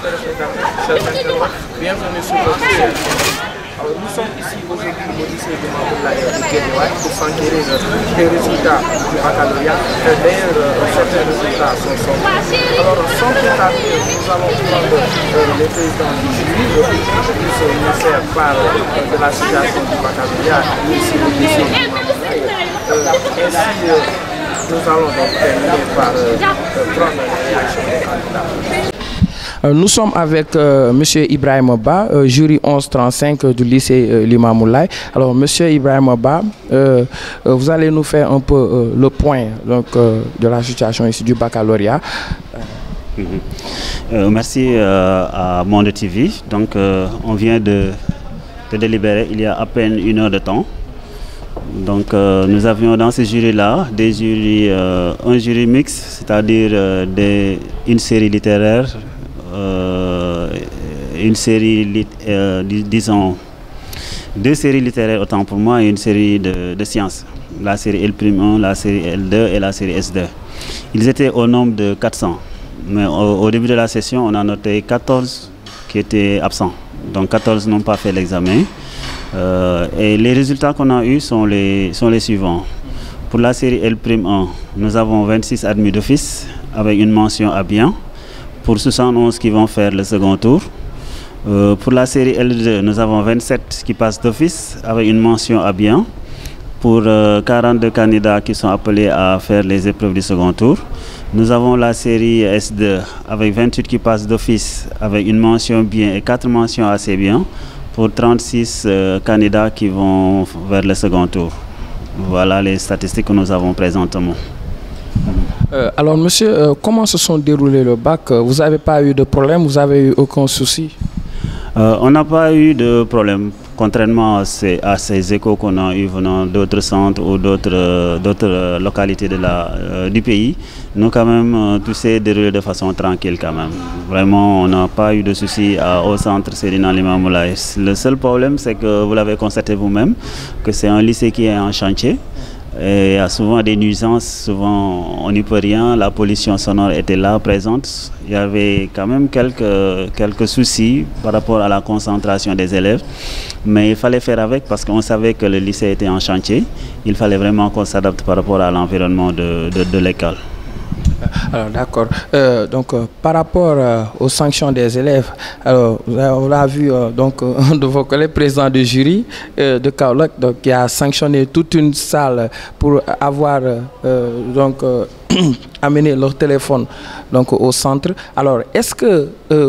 téléspectateurs, chers internautes, bienvenue sur notre chaîne. Alors, nous sommes ici aujourd'hui au lycée de Mamoulaye de Guédiawaye pour s'enquérir des résultats du baccalauréat. D'ailleurs, certains résultats sont sortis. Alors, sans plus tarder, nous allons prendre les présidents du jury, le plus nous faire part de la situation du baccalauréat ici au lycée de Mamoulaye. Ainsi, nous allons donc terminer par prendre la réaction des candidats. Nous sommes avec M. Ibrahim Ba, jury 1135 du lycée Limamoulaye. Alors, M. Ibrahim Ba, vous allez nous faire un peu le point donc, de la situation ici du baccalauréat. Merci à Monde TV. Donc, on vient de délibérer il y a à peine 1 heure de temps. Donc, nous avions dans ce jury-là des jurys, un jury mixte, c'est-à-dire une série littéraire. Une série, disons, 2 séries littéraires autant pour moi et une série de sciences. La série L'1, la série L2 et la série S2. Ils étaient au nombre de 400. Mais au début de la session, on a noté 14 qui étaient absents. Donc 14 n'ont pas fait l'examen. Et les résultats qu'on a eus sont les suivants. Pour la série L'1, nous avons 26 admis d'office avec une mention à bien. Pour 71 qui vont faire le second tour. Pour la série L2, nous avons 27 qui passent d'office avec une mention à bien. Pour 42 candidats qui sont appelés à faire les épreuves du second tour. Nous avons la série S2 avec 28 qui passent d'office avec une mention bien et 4 mentions assez bien. Pour 36 candidats qui vont vers le second tour. Voilà les statistiques que nous avons présentement. Alors, monsieur, comment se sont déroulés le bac? Vous n'avez pas eu de problème? Vous n'avez eu aucun souci? On n'a pas eu de problème, contrairement à ces échos qu'on a eu venant d'autres centres ou d'autres localités du pays. Nous, quand même, tout s'est déroulé de façon tranquille, quand même. Vraiment, on n'a pas eu de soucis au centre Seydina Limamou Laye. Le seul problème, c'est que vous l'avez constaté vous-même, que c'est un lycée qui est en chantier. Et il y a souvent des nuisances, souvent on n'y peut rien, la pollution sonore était là, présente. Il y avait quand même quelques soucis par rapport à la concentration des élèves. Mais il fallait faire avec parce qu'on savait que le lycée était en chantier. Il fallait vraiment qu'on s'adapte par rapport à l'environnement de l'école. Alors d'accord. Donc par rapport aux sanctions des élèves, alors on l'a vu donc un de vos collègues, président du jury de Kaolack, donc qui a sanctionné toute une salle pour avoir donc amené leur téléphone donc au centre. Alors est-ce que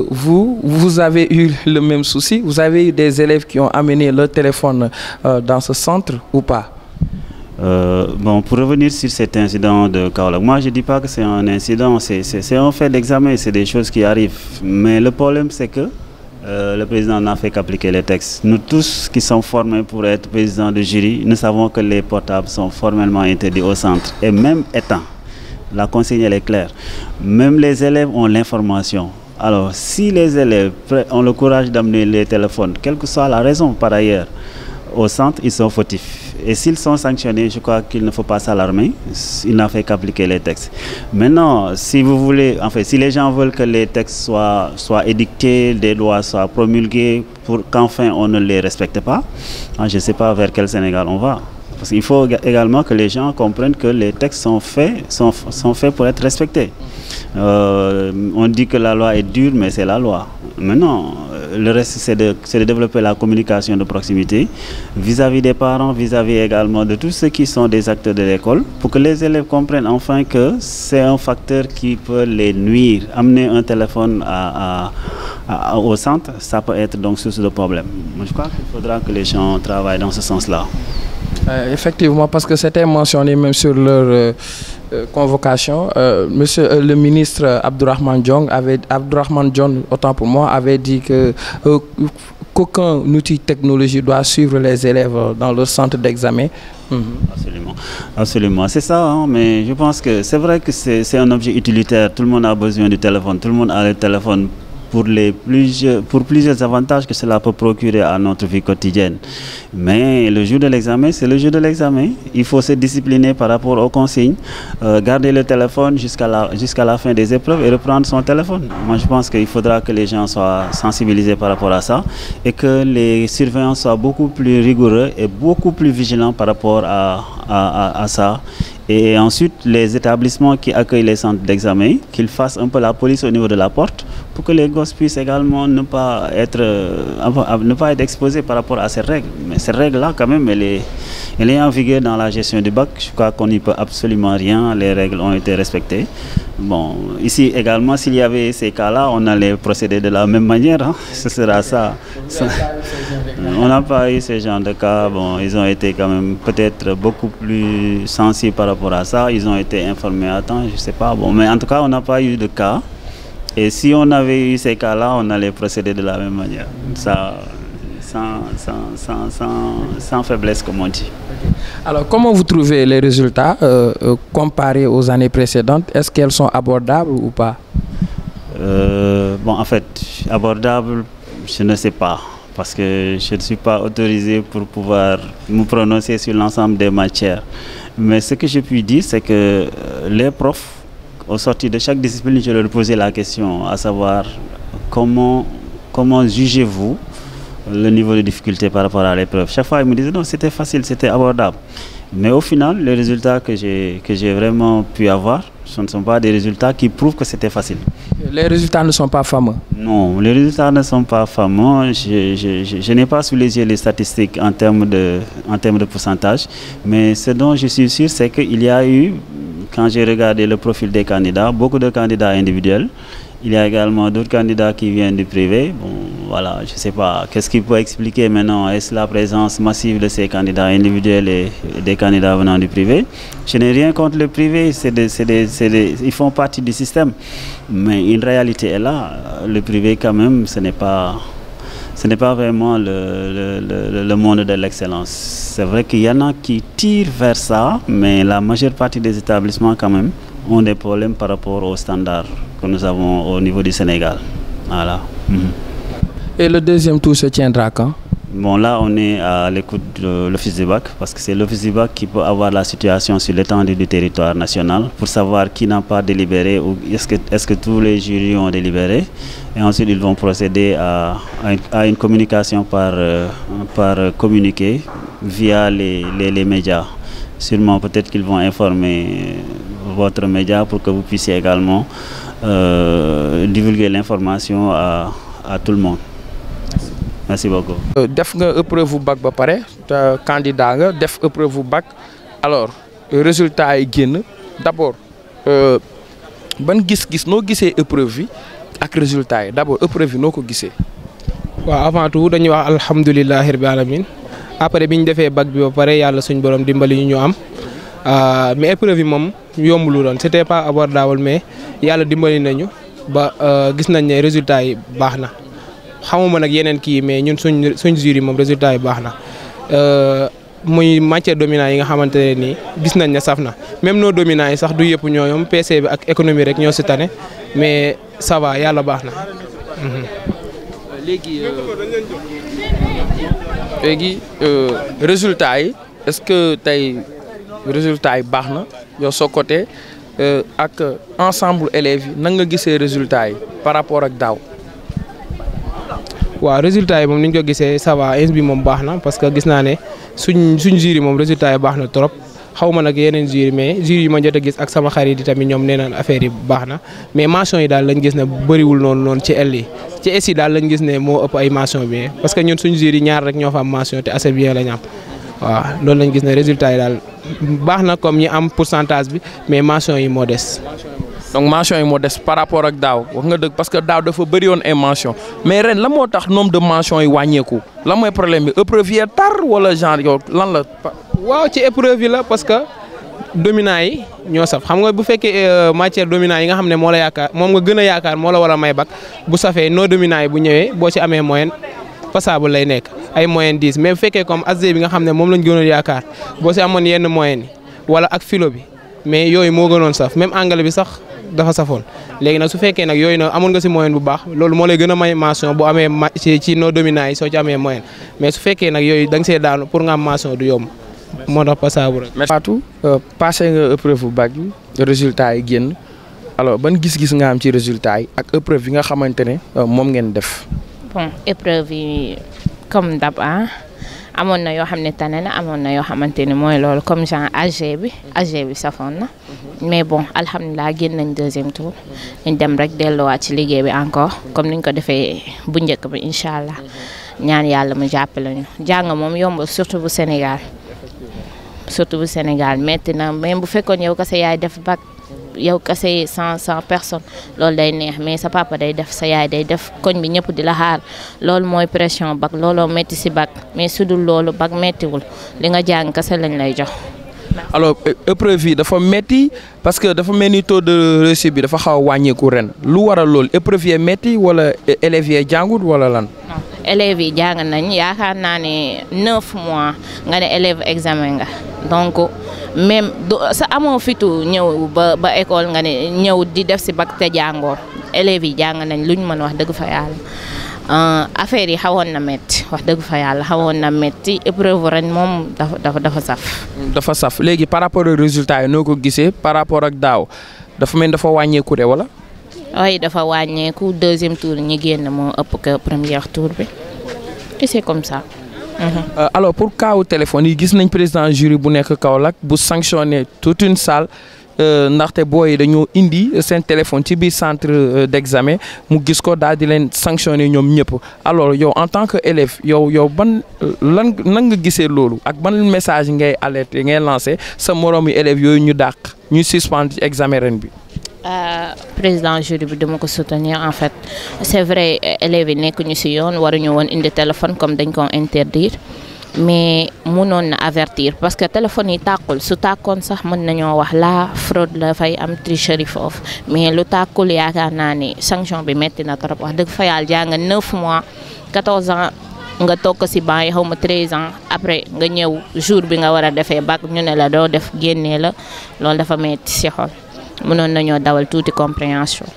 vous avez eu le même souci? Vous avez eu des élèves qui ont amené leur téléphone dans ce centre ou pas? Bon, pour revenir sur cet incident de Kaolack, moi je ne dis pas que c'est un incident, c'est un fait d'examen, c'est des choses qui arrivent. Mais le problème c'est que le président n'a fait qu'appliquer les textes. Nous tous qui sommes formés pour être président de jury, nous savons que les portables sont formellement interdits au centre. Et même étant, la consigne elle est claire, même les élèves ont l'information. Alors si les élèves ont le courage d'amener les téléphones, quelle que soit la raison par ailleurs, au centre, ils sont fautifs. Et s'ils sont sanctionnés, je crois qu'il ne faut pas s'alarmer. Il n'a fait qu'appliquer les textes. Maintenant, si vous voulez, enfin, si les gens veulent que les textes soient édictés, des lois soient promulguées pour qu'enfin on ne les respecte pas, je ne sais pas vers quel Sénégal on va. Parce qu'il faut également que les gens comprennent que les textes sont faits pour être respectés. On dit que la loi est dure, mais c'est la loi. Maintenant, le reste, c'est de développer la communication de proximité vis-à-vis des parents, vis-à-vis également de tous ceux qui sont des acteurs de l'école, pour que les élèves comprennent enfin que c'est un facteur qui peut les nuire. Amener un téléphone au centre, ça peut être donc source de problème. Je crois qu'il faudra que les gens travaillent dans ce sens-là. Effectivement, parce que c'était mentionné même sur leur convocation. Monsieur le ministre Abdourahmane Dionne, autant pour moi, avait dit que qu'aucun outil technologique doit suivre les élèves dans leur centre d'examen. Absolument, absolument. C'est ça, hein, mais je pense que c'est vrai que c'est un objet utilitaire. Tout le monde a besoin du téléphone, tout le monde a le téléphone pour plusieurs avantages que cela peut procurer à notre vie quotidienne. Mais le jour de l'examen, c'est le jour de l'examen. Il faut se discipliner par rapport aux consignes, garder le téléphone jusqu'à la fin des épreuves et reprendre son téléphone. Moi, je pense qu'il faudra que les gens soient sensibilisés par rapport à ça et que les surveillants soient beaucoup plus rigoureux et beaucoup plus vigilants par rapport à ça. Et ensuite, les établissements qui accueillent les centres d'examen, qu'ils fassent un peu la police au niveau de la porte pour que les gosses puissent également ne pas être exposés par rapport à ces règles. Mais ces règles-là, quand même, elle est en vigueur dans la gestion du bac. Je crois qu'on n'y peut absolument rien. Les règles ont été respectées. Bon, ici également, s'il y avait ces cas-là, on allait procéder de la même manière. Hein. Ce sera ça. On n'a pas eu ce genre de cas. Bon, ils ont été quand même peut-être beaucoup plus sensibles par rapport à ça. Ils ont été informés à temps, je ne sais pas. Bon, mais en tout cas, on n'a pas eu de cas. Et si on avait eu ces cas-là, on allait procéder de la même manière. Ça, sans faiblesse, comme on dit. Alors, comment vous trouvez les résultats comparés aux années précédentes? Est-ce qu'elles sont abordables ou pas? Bon, en fait, abordables, je ne sais pas. Parce que je ne suis pas autorisé pour pouvoir me prononcer sur l'ensemble des matières. Mais ce que je puis dire, c'est que les profs, au sortir de chaque discipline, je leur posais la question, à savoir comment jugez-vous le niveau de difficulté par rapport à l'épreuve. Chaque fois, ils me disaient non, c'était facile, c'était abordable. Mais au final, les résultats que j'ai vraiment pu avoir, ce ne sont pas des résultats qui prouvent que c'était facile. Les résultats ne sont pas fameux? Non, les résultats ne sont pas fameux. Je n'ai pas sous les yeux les statistiques en termes de pourcentage. Mais ce dont je suis sûr, c'est qu'il y a eu, quand j'ai regardé le profil des candidats, beaucoup de candidats individuels. Il y a également d'autres candidats qui viennent du privé. Bon, voilà, je ne sais pas. Qu'est-ce qui peut expliquer maintenant? Est-ce la présence massive de ces candidats individuels et des candidats venant du privé? Je n'ai rien contre le privé. Ils font partie du système. Mais une réalité est là. Le privé, quand même, ce n'est pas vraiment le monde de l'excellence. C'est vrai qu'il y en a qui tirent vers ça, mais la majeure partie des établissements, quand même, ont des problèmes par rapport aux standards que nous avons au niveau du Sénégal. Voilà. Et le deuxième tour se tiendra quand? Bon, là, on est à l'écoute de l'Office du bac, parce que c'est l'Office du bac qui peut avoir la situation sur l'étendue du territoire national pour savoir qui n'a pas délibéré ou est-ce que tous les jurys ont délibéré. Et ensuite, ils vont procéder à une communication par communiqué via les médias. Sûrement, peut-être qu'ils vont informer votre média pour que vous puissiez également divulguer l'information à tout le monde. Merci beaucoup. Def nga épreuve bac ba pare te candidat nga def épreuve bac alors résultat yi génn d'abord ban gis-gis noo gisee épreuve yi ak résultat yi d'abord épreuve yi noo ko gisee. waaw avant tout dañuy wax alhamdulillahi rabbil alamin après bi ñu defee bac bi ba pare yàlla suñ borom dimbali ñu am mais épreuve yi moom yombulu doon c'était pas abordable mais yàlla dimbali nañu ba gis nañ ne résultat yi baax na. xamuma nag yeneen kii mais ñun suñ jury moom résultat yi baax na muy matière dominant yi nga xamante ne nii gis nañ ne saf na même nos dominants yi sax du yëpp ñooyom PC bi ak économie rek ñoo si tane mais ça va yàlla baax na. léegi résultat yi est-ce que tey résultat yi baax na yow soo côté ak ensemble élèves yi nan nga gisee résultat yi par rapport ak daaw. waaw résultat yi moom ni ñu ko gisee ça va bi moom baax na parce que gis naa ne suñ jury moom résultat yi baax na trop xaw ma nag yeneen jury mais jury yi ma jot a gis ak sama xarit yi tamit ñoom nee naan affaire yi baax na mais mention yi daal lañ gis ne bëriwul noonu ci L yi ci S yi daal lañ gis ne moo ëpp ay mention bien parce que ñun suñ jury ñaar rek ñoo fa am mention te assez bien lañ am waaw loolu lañ gis ne résultat yi daal baax na comme ñi am pourcentage bi mais mention yi moo des. donc mention yi moo des par rapport ak daaw wax nga dëgg parce que daaw dafa bëri woon ay mention mais ren la moo tax nombre de mention yi wàññeeku lan mooy problème bi épreuve yi tar wala genre yow lan la. waaw ci épreuve yi la parce que dominant yi ñoo saf xam nga bu fekkee matière dominant yi nga xam ne moo la yaakaar moom nga gën a yaakaar moo la war a may bac bu safee non dominant yi bu ñëwee boo ci amee moyenne passable lay nekk ay moyenne 10 mais bu fekkee comme ASD bi nga xam ne moom lañ gënoon yaakaar boo ci amoon yenn moyenne yi wala ak philo bi mais yooyu moo gënoon saf même anglais bi sax dafa safoon léegi nag su fekkee nag yooyu nag amoon nga si moyen bu baax loolu moo lay gën a may mention bu amee ci nos dominants yi soo ci amee moyen mais su fekkee nag yooyu da nga see daanu pour nga am mention du yomb moo tax passable rek. merci Fatou passé nga épreuve bu bac bi résultat yi génn alors ban gis-gis nga am ci résultat yi ak épreuve yi nga xamante ne moom ngeen def. bon épreuve yi comme d'hab amoon na yoo xam ne tane na amoon na yoo xamante ni mooy loolu comme genre AG bi safoon na mais bon alhamdulilah génn nañ deuxième tour ñu dem rek delluwaat ci liggéey bi encore comme niñ ko defee bu njëkk bi incha allah ñaan yàlla mu jàppale ñu jàng moom yomb surtout bu Sénégal metti na même bu fekkoon yow kese yaay def bac yow kese 100 personnes loolu day neex mais sa papa day def sa yaay day def koñ bi ñëpp di la xaar loolu mooy pression bac looloo metti si bac mais su dul loolu bac mettiwul li nga jàng kese lañ lay jox. alors épreuve yi dafa metti parce que dafa mel ni taux de réussite bi dafa xaw a wàññeeku ren lu waral loolu épreuve yi metti wala élèves yi jàngut wala lan. élèves yi jàng nañ yaakaar naa ne 9 mois nga ne élève examen nga donc même sa amoo fitu ñëw ba école nga ne ñëw di def si bac te jàngoo élèves yi jàng nañ luñ mën wax dëgg fa yàlla affaire yi xawoon na métti wax dëgg fa yàlla xawoon na métti épreuve ren moom dafa saf. dafa saf léegi par rapport aux résultats yi noo ko gisee par rapport ak daaw dafa mel dafa wàññeeku de wala. oui dafa wàññeeku deuxième tour ñi génn moo ëpp que premier tour bi et c'est comme ça. alors pour kaawu téléphone yi gis nañ président jury bu nekk Kaolack bu sanctionné toute une salle ndaxte booy dañoo indi seen téléphone ci biir centre d'examen mu gis ko daal di leen sanctionné ñoom ñëpp alors yow en tant que élève yow ban nan nga gisee loolu ak ban message ngay alerter ngay lancer sa moroomi élèves yooyu ñu dàq ñu suspendre ci examen ren bi. président jury bi dama ko soutenir en fait c'est vrai élèves yi nekk ñu ci yoon waruñu woon indi téléphone comme dañ ko interdire mais mënoon na avertir parce que téléphone yi tàkkul su tàkkoon sax mën nañoo wax la fraude la fay am tricherie foofu mais lu tàkkul yaakaar naa ni sanction bi metti na trop wax dëgg fa yàlla jàng 9 mois 14 ans nga toog ko ci banc yi xaw ma 13 ans après nga ñëw jour bi nga war a defee bac ñu ne la doo def génnee la loolu dafa metti ci xol mënoon nañoo dawal tuuti compréhension.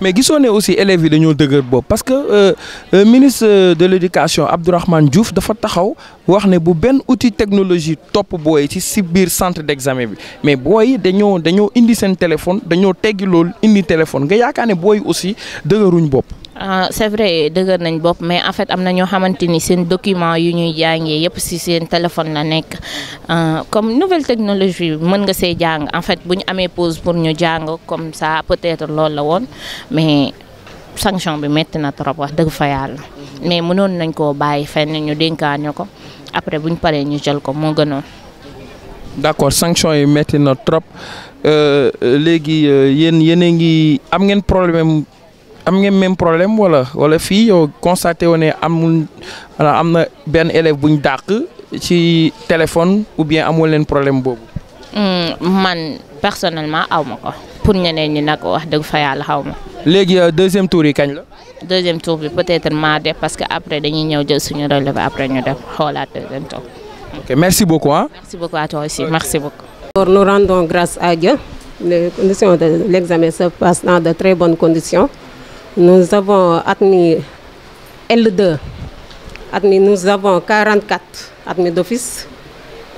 mais gisoo ne aussi élèves yi dañoo dëgër bopp parce que ministre de l'éducation Abdourahmane Diouf dafa taxaw wax ne bu benn outil technologie topp booy ci biir centre d'examen bi mais booy dañoo indi seen téléphone dañoo teggi loolu indi téléphone nga yaakaar ne booy aussi dëgëruñ bopp. c'est vrai dëgër nañ bopp mais en fait am na ñoo xamante ni seen document yu ñuy jàngee yëpp ci seen téléphone la nekk comme nouvelle technologie mën nga see jàng en fait bu ñu amee pause pour ñu jàng comme ça peut-être loolu la woon mais sanction bi métti na trop wax dëgg fa yàlla mais mënoon nañ koo bàyyi fenn ñu dénkaañu ko après bu ñu paree ñu jël ko moo gënoon. d'accord sanction yi métti na trop léegi yéen a ngi am ngeen problème. am ngeen même problème wala fii yow constaté wu ne am na benn élève bu ñu dàq ci téléphone ou bien amul leen problème boobu. man personnellement aw ma ko pour ñeneen ñi nag wax dëgg fa yàlla xaw ma. léegi deuxième tour yi kañ la. deuxième tour bi peut-être mardi parce que après dañuy ñëw jël suñu relevé après ñu def xoolaat deuxième tour. ok merci beaucoup hein. Merci beaucoup à toi aussi merci beaucoup. Nous rendons grâce à Dieu. Les conditions de l'examen se passent dans de très bonnes conditions. Nous avons admis L2, nous avons 44 admis d'office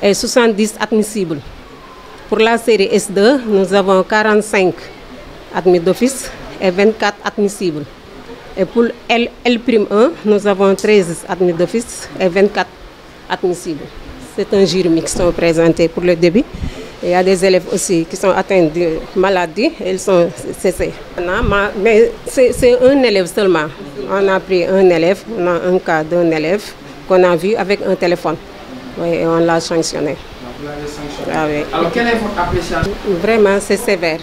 et 70 admissibles. Pour la série S2, nous avons 45 admis d'office et 24 admissibles. Et pour L'1, nous avons 13 admis d'office et 24 admissibles. C'est un jury mixte qui sont présentés pour le début. Il y a des élèves aussi qui sont atteints de maladies, ils sont cessés. Mais c'est un élève seulement. On a pris un élève, on a un cas d'un élève qu'on a vu avec un téléphone. Oui, et on l'a sanctionné. Ah, oui. Alors, quelle est votre appréciation? Vraiment, c'est sévère.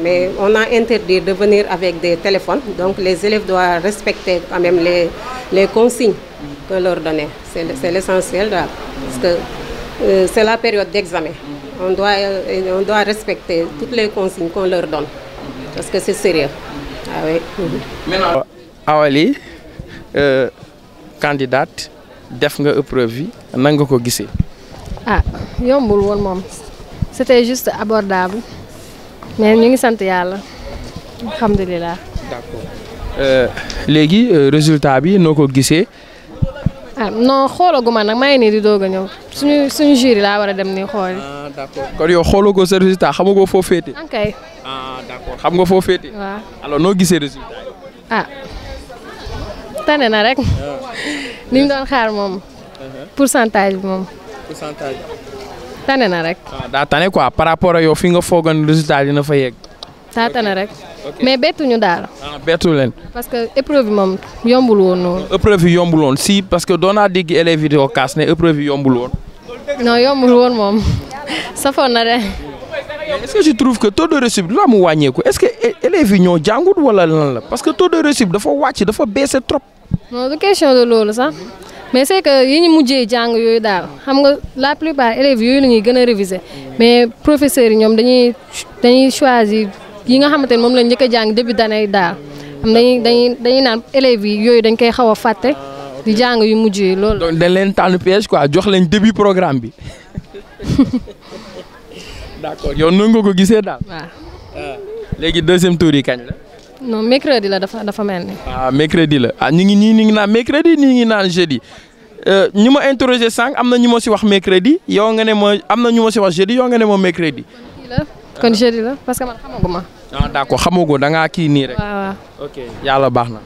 Mais on a interdit de venir avec des téléphones. Donc, les élèves doivent respecter quand même les consignes qu'on leur donnait. C'est l'essentiel, parce que c'est la période d'examen. On doit respecter toutes les consignes qu'on leur donne. Parce que c'est sérieux. Ah, oui. Maintenant, Awali, candidate, def nga épreuve yi nan nga ko gisee. yombul woon moom c'était juste abordable mais ñu ngi sant yàlla alhamdulilah. d'accord léegi résultat bi noo ko gisee. ah non xoolaguma nag maa ngi nii di doog a ñëw suñu jury laa war a dem nii xool. ah d'accord kon yow xoolagoo sa résultat xamagoo foo féete. ok. ah d'accord xam nga foo féete. waaw alors noo gisee résultat yi. ah tane na rek. ni ñu doon xaar moom. pourcentage bi moom. pourcentage. tane na rek. ah daa tane quoi par rapport ak yow fi nga foogoon résultat dina fa yegg. daa tane rek. mais bettuñu daal. ah bettu leen. parce que épreuve bi moom yombul woon noonu. épreuve yi yombul woon si parce que doon naa dégg élèves yi di ko kaas ne épreuve yi yombul woon. non yombul woon moom safoon na de. est-ce que je trouve que taux de réussite bi la mu wàññeeku est-ce que élèves yi ñoo jàngut wala lan la parce que taux de réussite dafa wàcc dafa baissé trop. non du question de loolu sax mais c'est que yi ñu mujjee jàng yooyu daal xam nga la plupart élèves yooyu la ñuy gën a réviser mais professeurs yi ñoom dañuy choisir yi nga xamante ne moom lañ njëkk a jàng début d'année daal am dañuy naan élèves yi yooyu dañ koy xaw a fàtte di jàng yu mujjee loolu. donc dañ leen tànn piège quoi jox leen début programme bi. d'accord yow noonu nga ko gisee daal. waaw. léegi deuxième tour yi kañ la. non mercredi la dafa mel ni. ah mercredi la ah ñu ngi naan mercredi ñu ngi naan jeudi ñu ma interroger sànq am na ñu ma si wax mercredi yow nga ne ma am na ñu ma si wax jeudi yow nga ne ma mercredi. kon jeudi la parce que man xamaguma. ah d'accord xamagoo da ngaa kii nii rek. waaw. ok yàlla baax na.